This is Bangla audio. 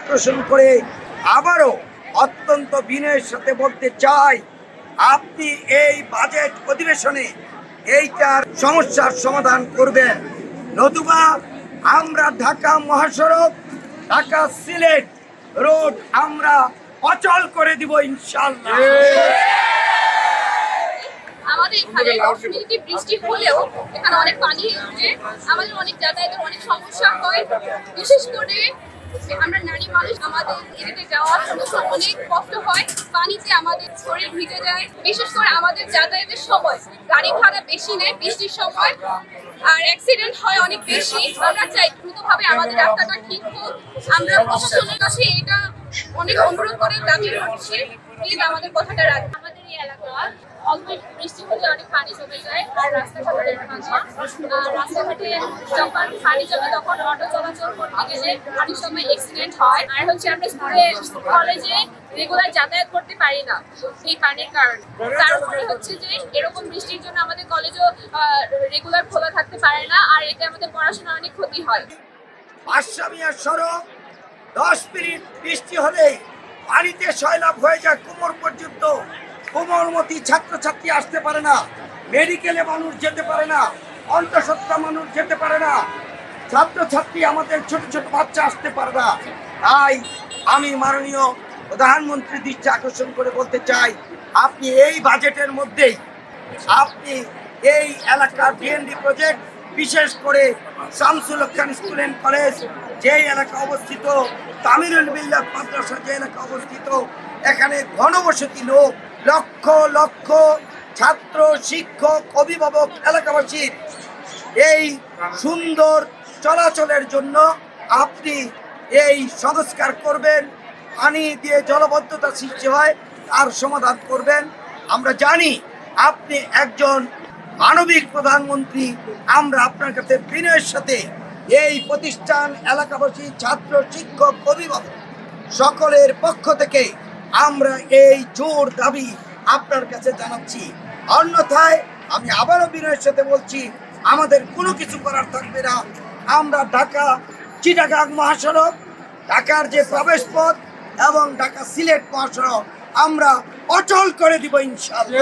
আকর্ষণ করে আবারও অত্যন্ত বিনয়ের সাথে বলতে চাই, আপনি এই বাজেট অধিবেশনে এইটার সমস্যার সমাধান করবেন, নতুবা আমরা ঢাকা মহাসড়ক, ঢাকা সিলেট রোড আমরা অচল করে দিব ইনশাআল্লাহ। আমাদের এখানে 10 মিনিট বৃষ্টি হলেও এখানে অনেক পানি ওঠে, আমাদের অনেক যাতায়াতের অনেক সমস্যা হয়। বিশেষ করে আমরা নারী মানুষ, আমাদের এদিকে যাওয়ার অনেক কষ্ট হয়, পানিতে আমাদের শরীর ভিজে যায়। বিশেষ করে আমাদের যাতায়াতের সময় গাড়ি ভাড়া বেশি নেয় বৃষ্টির সময়, আর অ্যাক্সিডেন্ট হয় অনেক বেশি। আমরা চাই দ্রুতভাবে আমাদের রাস্তাটা ঠিক হোক। আমরা প্রশাসনের কাছে এটা অনেক অনুরোধ করে দাবি করছি, প্লিজ আমাদের কথাটা রাখুন। আমাদের এই এলাকা অল্প বৃষ্টি হলে অনেক পানি জমে যায়, আর রাস্তাঘাট অনেক ভাঙা। রাস্তাঘাটে যখন পানি জমে তখন অটো চলাচল করতে গেলে অনেক সময় অ্যাক্সিডেন্ট হয়। আর হচ্ছে আমরা স্কুলে কলেজে রেগুলার যাতায়াত করতে পারি না এই পানির কারণে। তারপরে হচ্ছে যে এরকম বৃষ্টির জন্য আমাদের কলেজও রেগুলার খোলা থাকতে পারে না, আর এতে আমাদের পড়াশোনা অনেক ক্ষতি হয়। আশামিয়া সড়ক 10 মিনিট বৃষ্টি হলেই পানিতে সয়লাভ হয়ে যায় কোমর পর্যন্ত। কোমরমতি ছাত্রছাত্রী আসতে পারে না, মেডিকেলে মানুষ যেতে পারে না, অন্তঃসত্ত্বা মানুষ যেতে পারে না, ছাত্রছাত্রী আমাদের ছোট ছোট বাচ্চা আসতে পারে না। তাই আমি মাননীয় প্রধানমন্ত্রীর দৃষ্টি আকর্ষণ করে বলতে চাই, আপনি এই বাজেটের মধ্যেই আপনি এই এলাকার বিএনডি প্রজেক্ট, বিশেষ করে শামসুল হক খান স্কুল অ্যান্ড কলেজ যেই এলাকা অবস্থিত, তামিরুল মিল্লাত মাদ্রাসা যে এলাকা অবস্থিত, এখানে ঘনবসতি লোক, লক্ষ লক্ষ ছাত্র, শিক্ষক, অভিভাবক, এলাকাবাসীর এই সুন্দর চলাচলের জন্য আপনি এই সংস্কার করবেন। পানি দিয়ে জলবদ্ধতা সৃষ্টি হয়, তার সমাধান করবেন। আমরা জানি আপনি একজন মানবিক প্রধানমন্ত্রী। আমরা আপনার কাছে বিনয়ের সাথে এই প্রতিষ্ঠান, এলাকাবাসী, ছাত্র, শিক্ষক, অভিভাবক সকলের পক্ষ থেকে আমরা এই জোর দাবি আপনার কাছে জানাচ্ছি। অন্যথায় আমি আবারও বিনয়ের সাথে বলছি, আমাদের কোনো কিছু করার থাকবে না। আমরা ঢাকা চিটাগাং মহাসড়ক, ঢাকার যে প্রবেশ পথ এবং ঢাকা সিলেট মহাসড়ক আমরা অচল করে দিব ইনশাআল্লাহ।